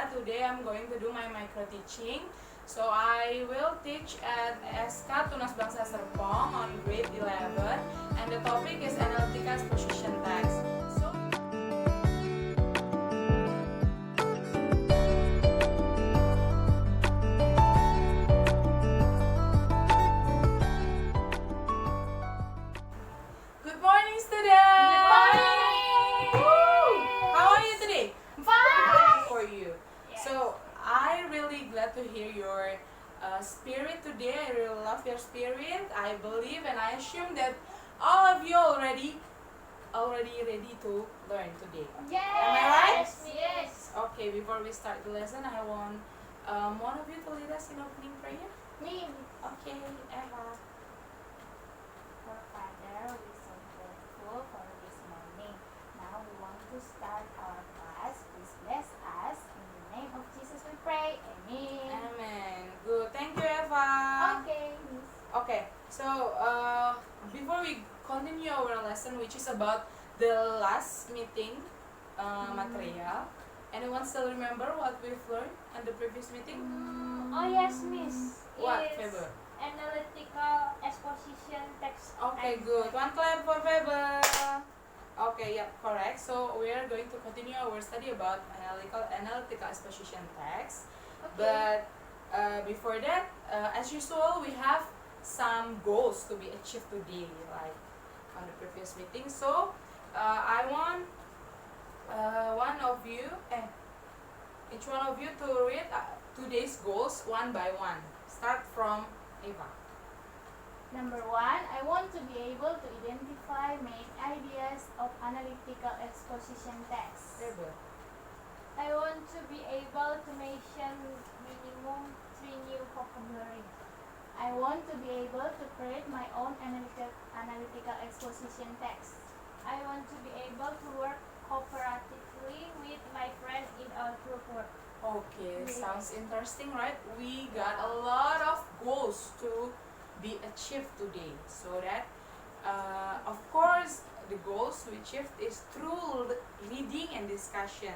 Eva. Today I'm going to do my micro teaching. So I will teach at SK Tunas Bangsa Serpong on grade 11, and the topic is Analytical Exposition text. So good morning, students. Good morning. Woo! How are you today? Fine. For you. Yes. So I really glad to hear your spirit today. I really love your spirit. I believe and I assume that all of you already ready to learn today. Yes. Am I right? Yes. Okay, before we start the lesson, I want one of you to lead us in opening prayer. Me. Okay, Eva. Our Father, we are so grateful for this morning. Now we want to start our class. Please bless us. In the name of Jesus we pray. Amen. Amen. Good. Thank you, Eva. Okay, Miss. Okay, so before we continue our lesson, which is about the last meeting material, anyone still remember what we've learned in the previous meeting? Oh yes, Miss. What, It's Faber? Analytical exposition text. Okay, good. One clap for Faber. Okay, yeah, correct. So we are going to continue our study about analytical exposition text. Okay. But before that, as usual, we have some goals to be achieved today, like on the previous meeting. So I want each one of you to read today's goals one by one. Start from Eva. Number 1, I want to be able to identify main ideas of analytical exposition text. Eva. I want to be able to mention minimum 3 new vocabulary. I want to be able to create my own analytical exposition text. I want to be able to work cooperatively with my friend in our group work. Okay, Yes. sounds interesting, right? We got a lot of goals to be achieved today, so that of course the goals we achieved is through reading and discussion.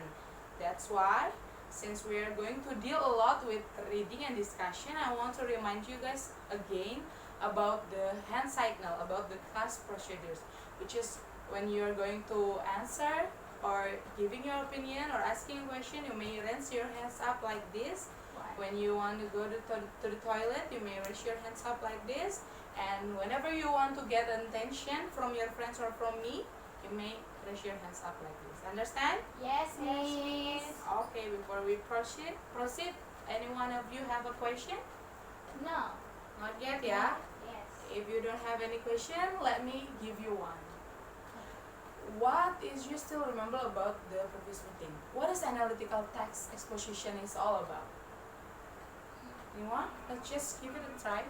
That's why, since we are going to deal a lot with reading and discussion, I want to remind you guys again about the hand signal, about the class procedures, which is when you are going to answer or giving your opinion or asking a question, you may raise your hands up like this. When you want to go to the toilet, you may raise your hands up like this. And whenever you want to get attention from your friends or from me, you may raise your hands up like this. Understand? Yes, Miss. Okay, before we proceed, any one of you have a question? No. Not yet, yeah? Yes. If you don't have any question, let me give you one. What is you still remember about the previous meeting? What is analytical text exposition is all about? Anyone? Let's just give it a try.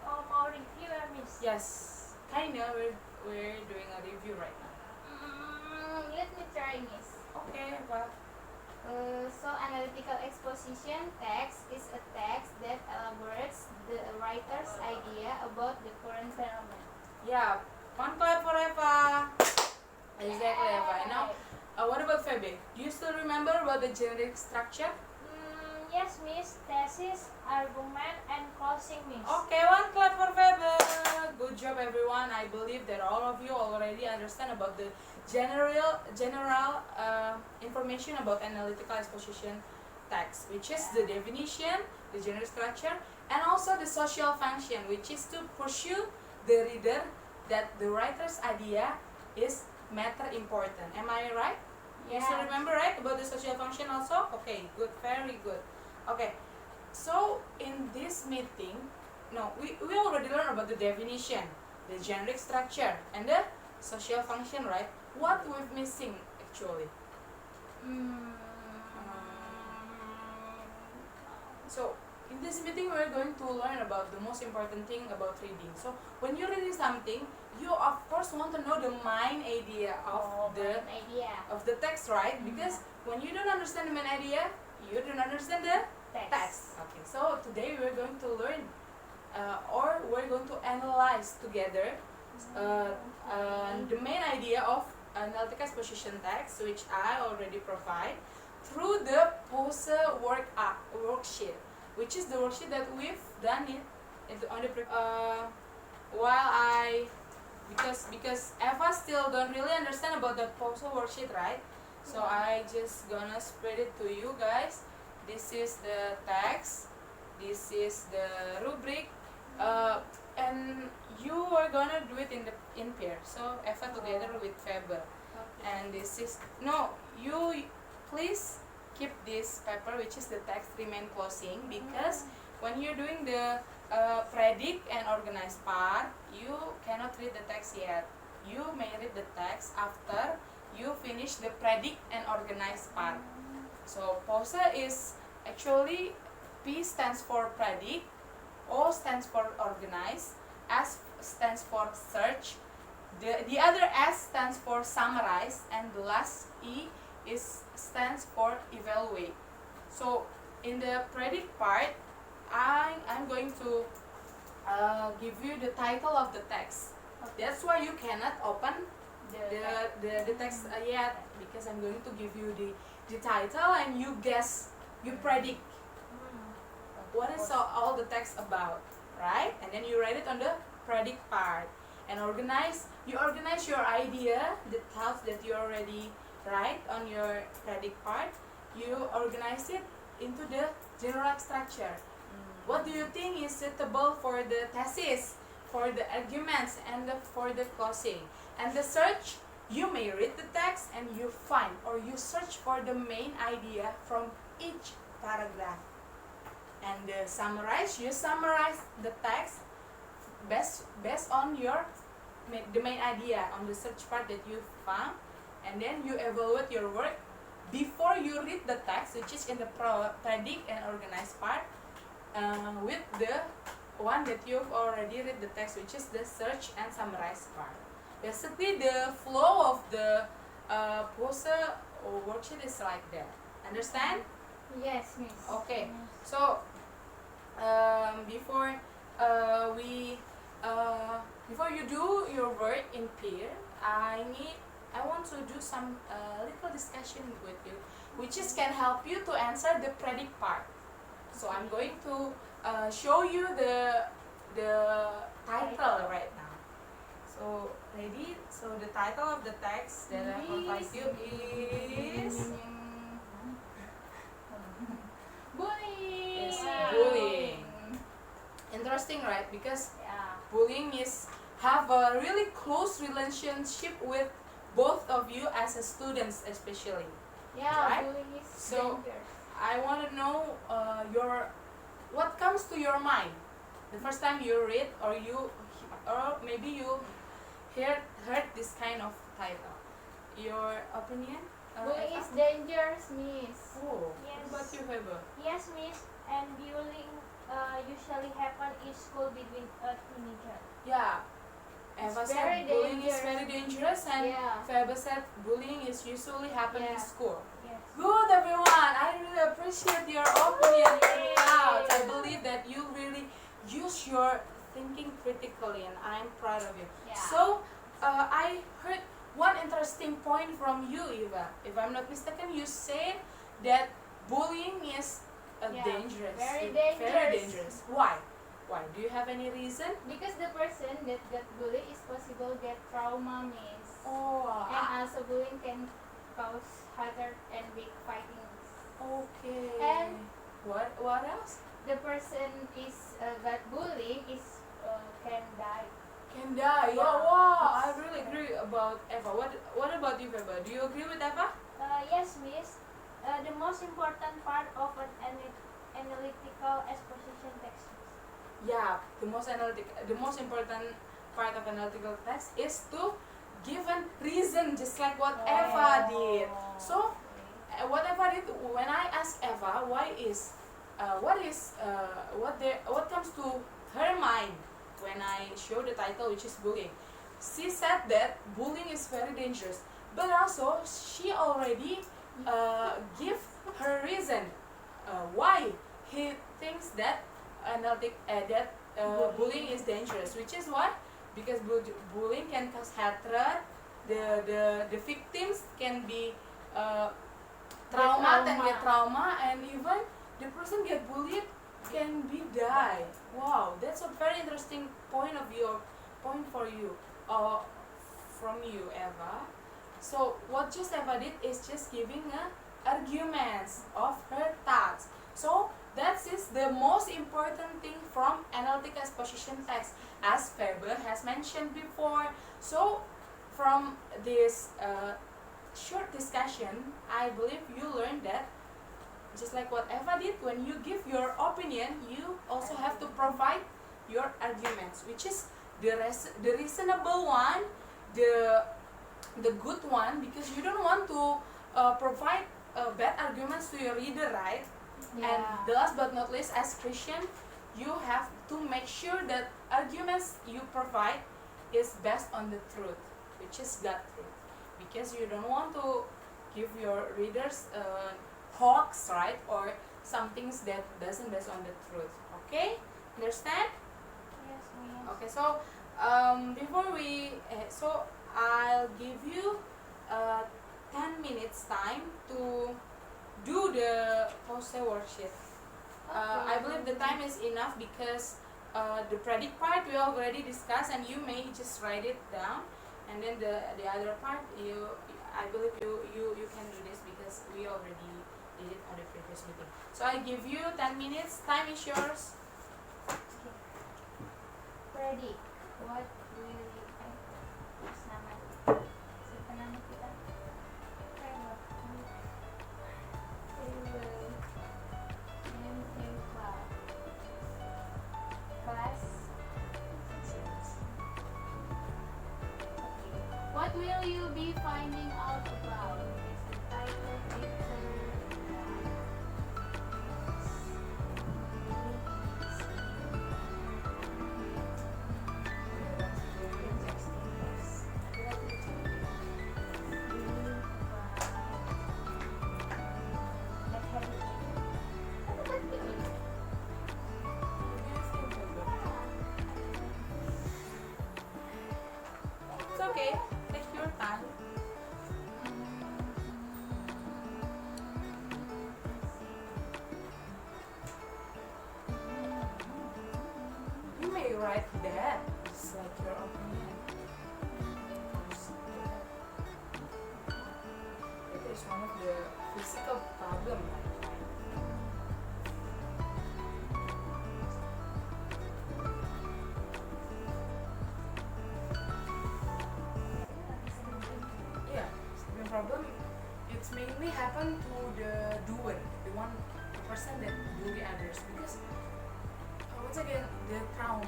More review, Miss. Yes, kinda. We're doing a review right now. Let me try, Miss. Okay, well, So analytical exposition text is a text that elaborates the writer's idea about the current phenomenon. yeah. One clap for Eva. Exactly, Eva. And now, what about Febe? Do you still remember about the generic structure? Yes, Miss. Thesis, argument, and closing, Miss. Okay, one clap for Febe. Good job, everyone. I believe that all of you already understand about the general information about analytical exposition text, which is the definition, the generic structure, and also the social function, which is to pursue the reader that the writer's idea is matter important. Am I right? You still Yeah. remember, right, about the social function also? Okay, good, very good. Okay, so in this meeting, we already learned about the definition, the generic structure, and the social function, right? What we're missing actually? So in this meeting, we're going to learn about the most important thing about reading. So when you're reading something, you of course want to know the main idea of the text, right? Because when you don't understand the main idea, you don't understand the text. Okay. So today we're going to learn, or we're going to analyze together the main idea of analytical exposition text, which I already provide through the PSAL worksheet, which is the worksheet that we've done it on the while I because Eva still don't really understand about the PSAL worksheet, right? So I just gonna spread it to you guys. This is the text, this is the rubric, and you are gonna do it in pair. So Eva together with Faber. And this is you please keep this paper, which is the text remain closing, because when you're doing the predict and organize part, you cannot read the text yet. You may read the text after you finish the predict and organize part. So PSAL is actually P stands for predict, O stands for organize, S stands for search, the other S stands for summarize, and the last E stands for evaluate. So in the predict part, I'm going to give you the title of the text. That's why you cannot open the text yet, because I'm going to give you the title and you guess, you predict what is all the text about, right? And then you write it on the predict part. And you organize your idea, the thoughts that you already write on your predict part, you organize it into the general structure. What do you think is suitable for the thesis, for the arguments, and for the closing? And the search, you may read the text and you find or you search for the main idea from each paragraph. And the summarize, you summarize the text based on the main idea on the search part that you found, and then you evaluate your work before you read the text, which is in the predict and organize part, with the one that you've already read the text, which is the search and summarize part. Basically, the flow of the PSAL worksheet is like that. Understand? Yes, miss. Okay. So before you do your work in pair, I want to do some little discussion with you, which can help you to answer the predict part. So I'm going to show you the title right now. So ready? So the title of the text that I provide you is bullying. Bullying. Interesting, right? Because bullying have a really close relationship with both of you as a students, especially. Right? Bullying is So dangerous. I want to know what comes to your mind the first time you read or maybe you heard this kind of title. Your opinion? Bullying Eva? is dangerous, miss. Oh, Yes. what about you, Heber? Yes, miss. And bullying usually happen in school between a teenager. Yeah. It's Eva very said bullying is dangerous. very dangerous, and Faber said bullying is usually happen in school. Yes. Good, everyone. I really appreciate your opinion, your thoughts. I believe that you really use your thinking critically, and I'm proud of you. Yeah. So, I heard one interesting point from you, Eva. If I'm not mistaken, you said that bullying is dangerous. Very Very dangerous. dangerous. Why? Why? Do you have any reason? Because the person that got bullied is possible get trauma, miss. Oh, And also bullying can cause hazard and big fighting. okay. And what else? The person is got bullied is can die. Can die. Yeah. Yeah. Wow. I really agree about Eva. What about you, Eva? Do you agree with Eva? Yes, miss. The most important part of an analytical exposition text. Yeah. The most important part of analytical text is to give a reason, just like what Eva did. So, what Eva did when I asked Eva what comes to her mind when I show the title, which is bullying. She said that bullying is very dangerous, but also she already give her reason why he thinks that bullying is dangerous, which is what? Because bullying can cause hatred. The victims can be trauma, and even the person get bullied can be die. Wow, that's a very interesting point for you, from you, Eva. So what just Eva did is just giving arguments of her thoughts. So that is the most important thing from analytical exposition text, as Faber has mentioned before. So from this short discussion, I believe you learned that just like what Eva did, when you give your opinion, you also have to provide your arguments, which is the reasonable one, the good one, because you don't want to provide bad arguments to your reader, right? Yeah. And the last but not least, as Christian, you have to make sure that arguments you provide is based on the truth, which is God truth, because you don't want to give your readers hoax, right, or some things that doesn't based on the truth. Okay, understand? Yes, ma'am. Okay, so before we so I'll give you 10 minutes time to do the post worksheet. I believe the time is enough because the predict part we already discussed, and you may just write it down, and then the other part I believe you can do this because we already did it on the previous meeting. So I give you 10 minutes. Time is yours. Predict. What will you terus nama siapa nama kita? Class. What will you be finding out about? Is the title, picture, It's okay. Take your time. You may write that, just like your opinion. It is one of the physical problem, right? Yeah, the problem it's mainly happen to the doer, the person that bully others, because once again the trauma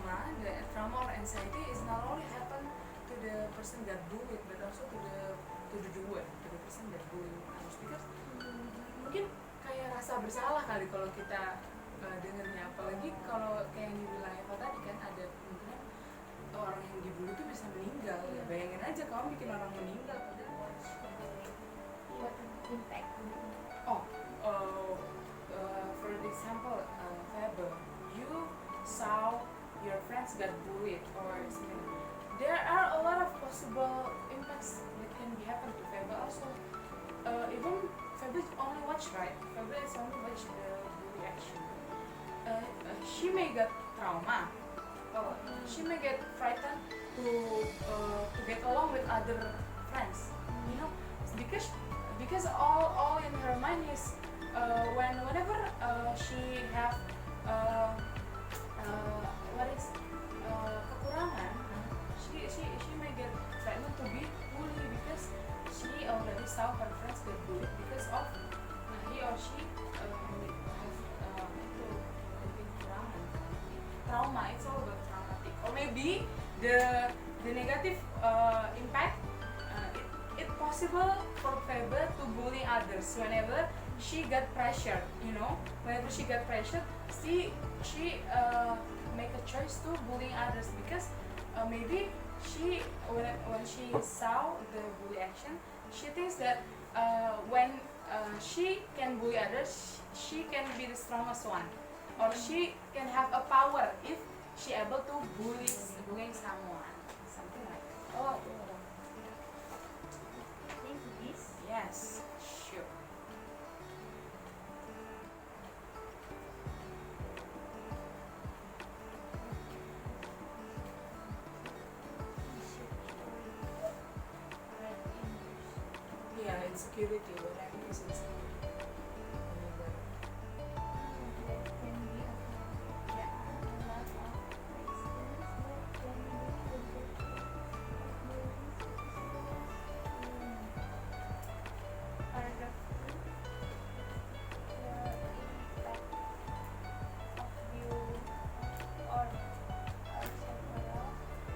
or anxiety is not only happen to the person that bullied, but also to the doer, to the person that bully others, because mungkin kayak rasa bersalah kali kalau kita dengernya, apalagi kalau kayak yang dibilang Eva tadi kan, ada kemungkinan orang yang dibully itu bisa meninggal. Ya, bayangin aja kamu bikin orang meninggal. what impact? Oh, for example, Faber, you saw your friends got bullied or something. There are a lot of possible impacts that can be happen to Faber. Also, even Faber only watch, right? Faber is only watch the bully action. She may get trauma. She may get frightened to get along with other friends. You know, because all in her mind is whenever she have kekurangan, she may get frightened to be bullied because she already saw her friends get bullied because of he or she have kekurangan. Trauma, it's all about traumatic, or maybe the negative impact. It possible for Faber to bully others whenever she got pressured. You know, whenever she got pressured, she make a choice to bullying others because maybe when she saw the bully action, she thinks that when she can bully others, she can be the strongest one, or she can have a power if she able to bullying someone, something like that. Oh, Yes, sure. insecurity. What I mean is insecurity. That can be a habit. There are a lot of reasons that can be predicted of bullying, paragraph 2. The impact of bullying on our several problems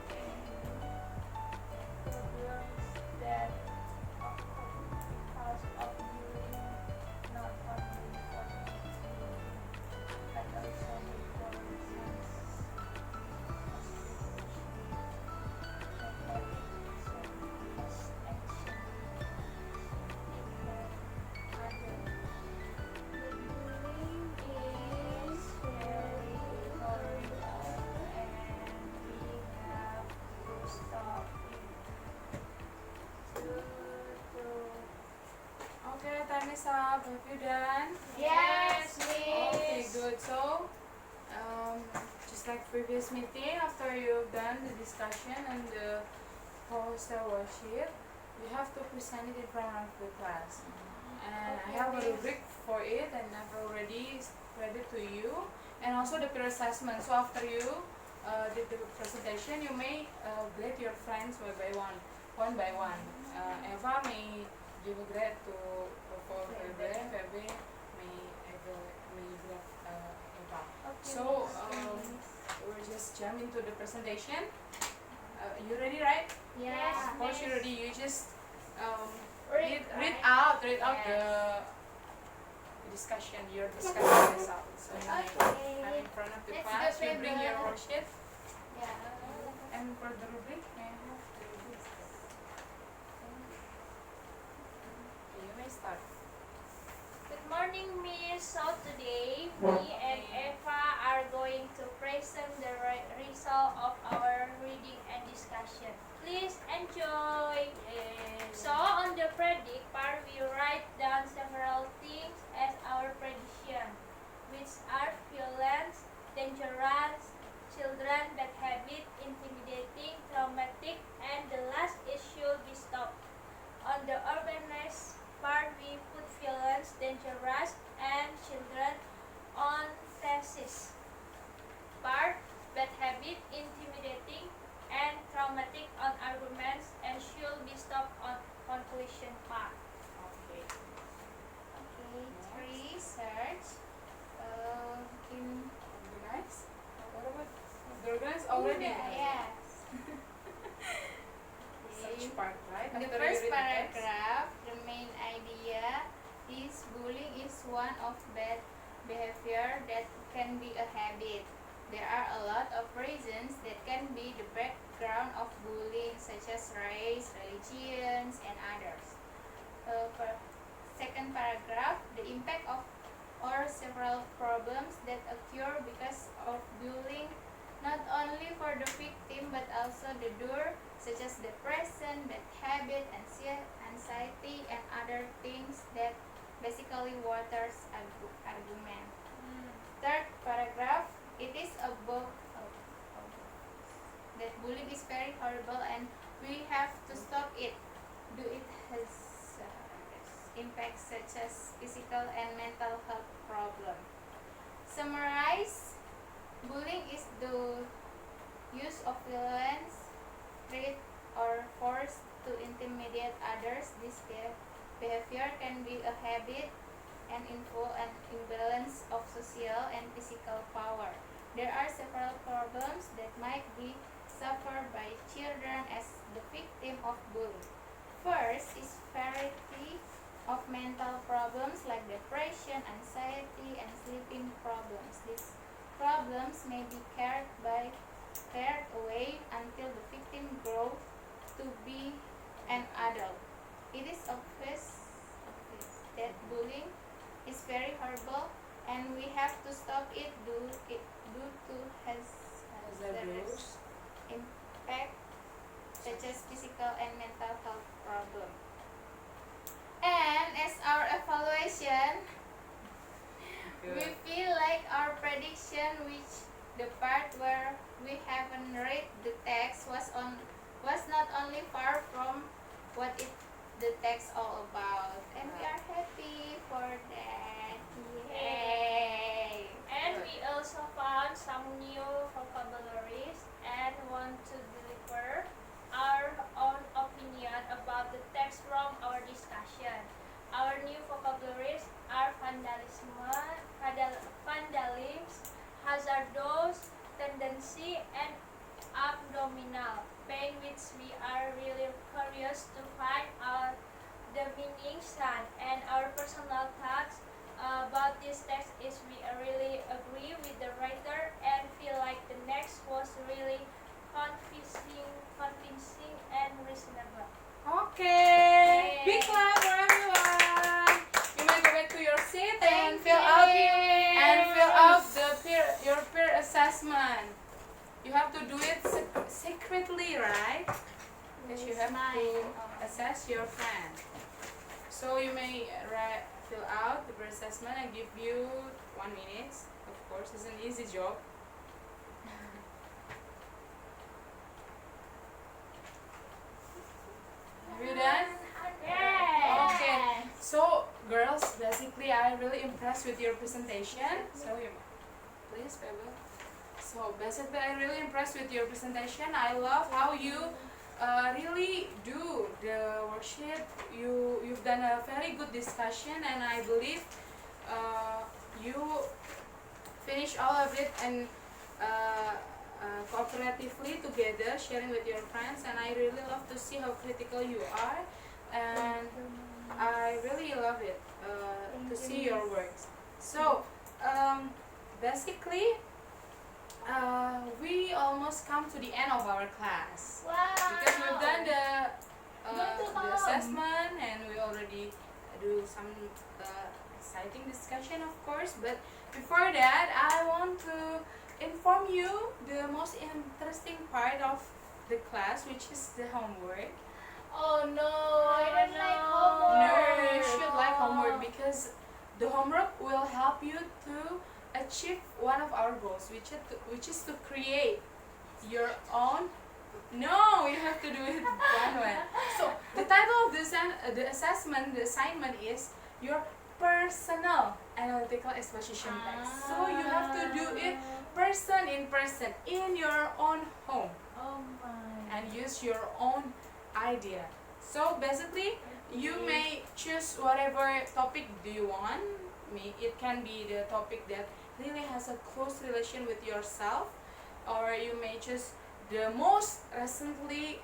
that occur because of bullying, not only for bullying, but also for reasons that have as action impact other. The bullying is very horrible and we have to stop it. Okay, time is up. Have you done? Yes, Okay, miss. good. So, just like previous meeting, after you've done the discussion and the poster worksheet, you have to present it in front of the class. And I have a rubric for it, and I've already spread it to you. And also the peer assessment. So after you did the presentation, you may grade your friends one by one. Eva may give a grade to for Febe, Febe may grade Eva. So we'll just jump into the presentation. You ready, right? Yeah. Of course you're ready. You just Read read right? out Yes. the discussion, your discussion results. So I'm Okay. in front of the Let's class. go, You bring your Febe. worksheet. Yeah. And for the rubric, may I have the rubric? Okay, you may start. Good morning, Miss. So today, me and Eva are going to present the result of our reading and discussion. Please enjoy. So on the predict part, we write down several things as our prediction, which are violence, dangerous, children, bad habit, intimidating, traumatic, and the last is should be stopped. On the organized part, we put violence, dangerous, and children on thesis. Part, bad habit, intimidating, and traumatic on arguments, and should be stopped on conclusion part. Okay. Okay, research. In Organize. What about the organize already? yes. Such part, right? In the After you first read the text. paragraph, the main idea is bullying is one of bad behavior that can be a habit. There are a lot of reasons that can be the background of bullying, such as race, religions, and others. Second paragraph, the impact of or several problems that occur because of bullying, not only for the victim but also the doer, such as depression, bad habit, anxiety, and other things that basically waters argument. Third paragraph, it is about that bullying is very horrible and we have to stop it. Do it has impacts such as physical and mental health problem. Summarize, bullying is the use of violence, threat, or force to intimidate others. This behavior can be a habit and involve an imbalance of social and physical power. There are several problems that might be suffered by children as the victim of bullying. First is variety of mental problems like depression, anxiety, and sleeping problems. These problems may be carried away until the victim grows to be an adult. It is obvious that bullying is very horrible and we have to stop it due to hazardous impact such as physical and mental health problems. And as our evaluation, we feel like our prediction, which the part where we haven't read the text was not only far from what it the text all about, and we are happy for that. Yay! And we also found some new vocabularies and want to deliver our own opinion about the text from our discussion. Our new vocabularies are vandalism, hazardous, tendency, and abdominal pain, which we are really curious to find out the meanings and our personal thoughts about this text is we really agree with the writer and feel like the next was really convincing and reasonable. Okay. Yay. Big clap for everyone. You may go back to your seat and fill out your peer assessment. You have to do it secretly, right? Because you have to assess your friend. So you may fill out the peer assessment. I give you 1 minute. Of course, it's an easy job. Have you done? Yeah. Okay. So, girls, basically, I'm really impressed with your presentation. So, please, Bebe. So, basically, I'm really impressed with your presentation. I love how you really do the worksheet. You've done a very good discussion, and I believe you finish all of it and cooperatively together, sharing with your friends. And I really love to see how critical you are, and I really love it to see your works. So basically we almost come to the end of our class. Wow. Because we've done the assessment and we already do some exciting discussion, of course. But before that, I want to inform you the most interesting part of the class, which is the homework. Oh no, I don't like homework. No, you should like homework because the homework will help you to achieve one of our goals, which is to create your own. No, you have to do it one way. So the title of the assessment, the assignment is your personal analytical exposition text. So you have to do it person in your own home. Oh my. And use your own idea. So basically, you may choose whatever topic do you want. It can be the topic that really has a close relation with yourself, or you may choose the most recently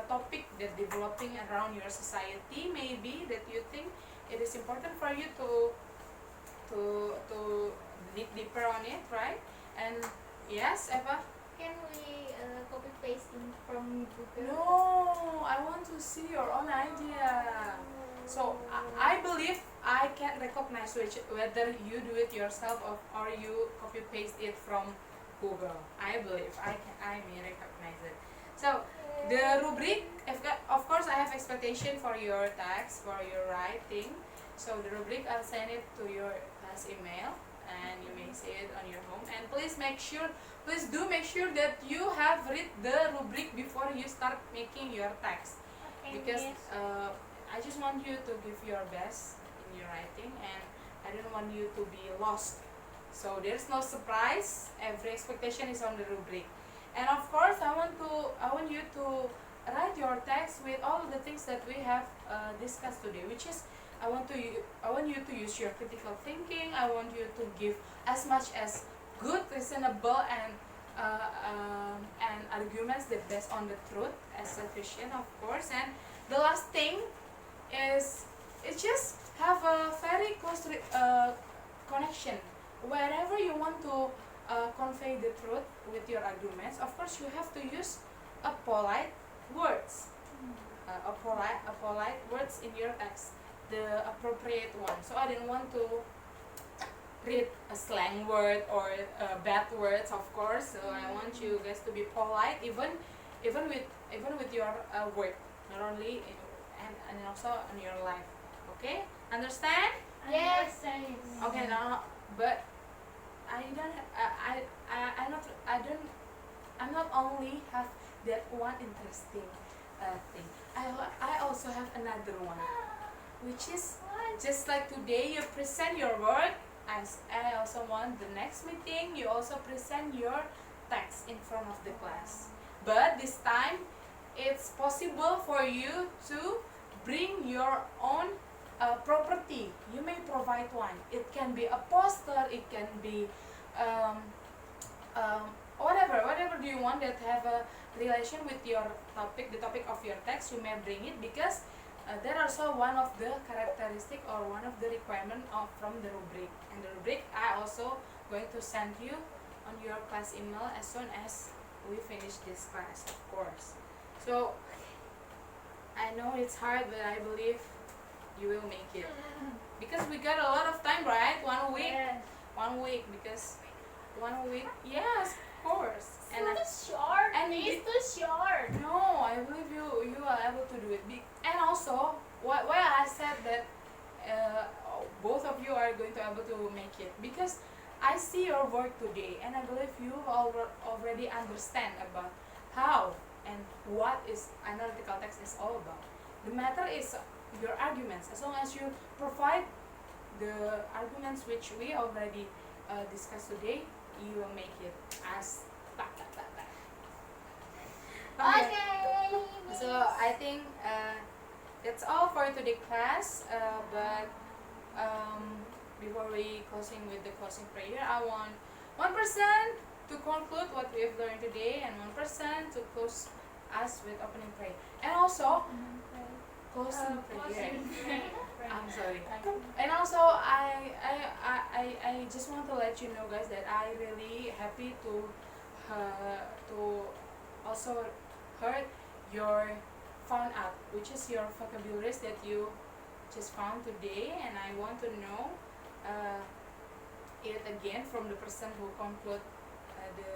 topic that developing around your society, maybe that you think it is important for you to dig deeper on it, right? And yes, Eva. Can we copy paste from Google? No, I want to see your own idea. So I believe I can recognize whether you do it yourself or you copy paste it from Google. I believe I may recognize it. So the rubric, of course, I have expectation for your text, for your writing. So the rubric, I'll send it to your class email, and you may see it on your home. And please do make sure that you have read the rubric before you start making your text. Okay, Because yes. I just want you to give your best in your writing, and I don't want you to be lost. So there's no surprise. Every expectation is on the rubric. And of course, I want you to write your text with all of the things that we have discussed today, which is I want you to use your critical thinking. I want you to give as much as good, reasonable, and arguments that based on the truth as sufficient, of course. And the last thing is just have a very close connection. Wherever you want to convey the truth with your arguments, of course you have to use a polite words, a polite words in your text, the appropriate one. So I didn't want to read a slang word or bad words, of course. So I want you guys to be polite, even with your work, not only and also in your life. Okay, understand? Yes. Okay, now, but I'm not only have that one interesting thing. I also have have another one, which is just like today you present your work. I also want the next meeting you also present your text in front of the class. But this time it's possible for you to bring your own property. You may provide one. It can be a poster, it can be whatever do you want that have a relation with your topic, the topic of your text. You may bring it because that also one of the characteristic or one of the requirement from the rubric. And the rubric I also going to send you on your class email as soon as we finish this class, of course. So I know it's hard, but I believe you will make it because we got a lot of time, right? 1 week. Yes. 1 week, because 1 week, yes, of course. And it's too short. and It's too short. no, I believe you are able to do it. And also, why I said that both of you are going to able to make it, because I see your work today, and I believe you already understand about how and what is analytical text is all about. The matter is your arguments. As long as you provide the arguments which we already discussed today, you will make it as Okay. So I think that's all for today's class. But before we closing with the closing prayer, I want one person to conclude what we have learned today, and one person to close us with opening prayer, and also closing prayer. I'm sorry. And also I just want to let you know, guys, that I really happy to also heard your found out, which is your vocabularies that you just found today, and I want to know it again from the person who conclude the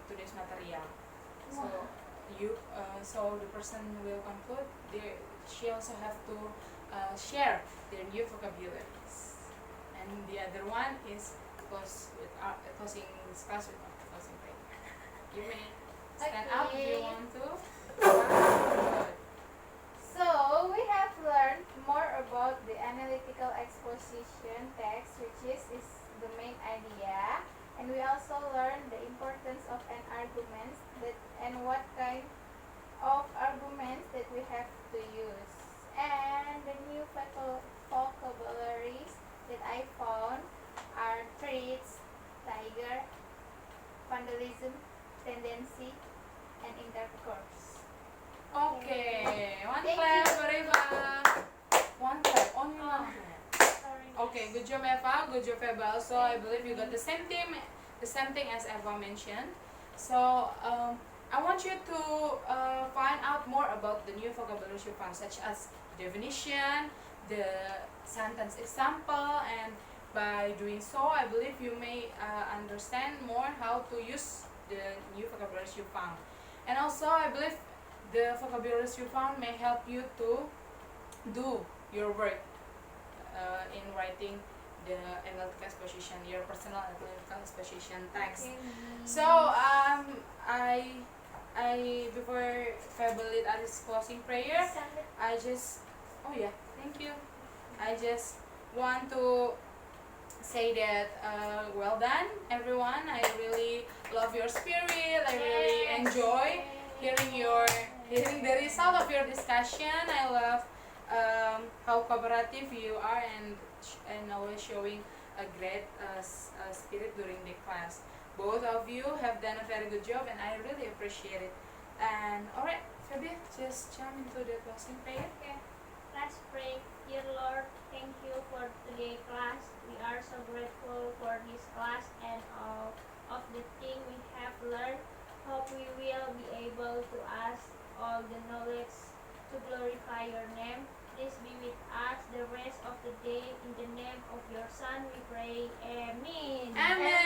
today's material. So so the person who will conclude, she also have to share their new vocabularies, and the other one is closing this class with closing prayer. You may stand up if you want to. Good. So we have learned more about the analytical exposition text, which is the main idea, and we also learned the importance of an argument and what kind of arguments that we have to use. And the new vocabularies that I found are threats, tiger, vandalism, tendency, and intercourse. Okay, one Thank clap you. for Eva. One clap, only one clap. Sorry. Okay, good job Eva, good job Eva. Also, I believe you got the same thing as Eva mentioned. So I want you to find out more about the new vocabularies you found, such as definition, the sentence example, and by doing so, I believe you may understand more how to use the new vocabularies you found. And also, I believe the vocabularies you found may help you to do your work in writing the analytical exposition, your personal analytical exposition text. So I before Fable lead Alice's closing prayer, I just thank you. I just want to say that well done everyone. I really love your spirit. I really enjoy hearing the result of your discussion. I love how cooperative you are and always showing a great spirit during the class. Both of you have done a very good job, and I really appreciate it. And alright, Fabi, just jump into the closing prayer. Okay. Let's pray. Dear Lord, thank you for today's class. We are so grateful for this class and all of the things we have learned. Hope we will be able to ask all the knowledge to glorify your name. Please be with us the rest of the day. In the name of your Son we pray. Amen. Amen.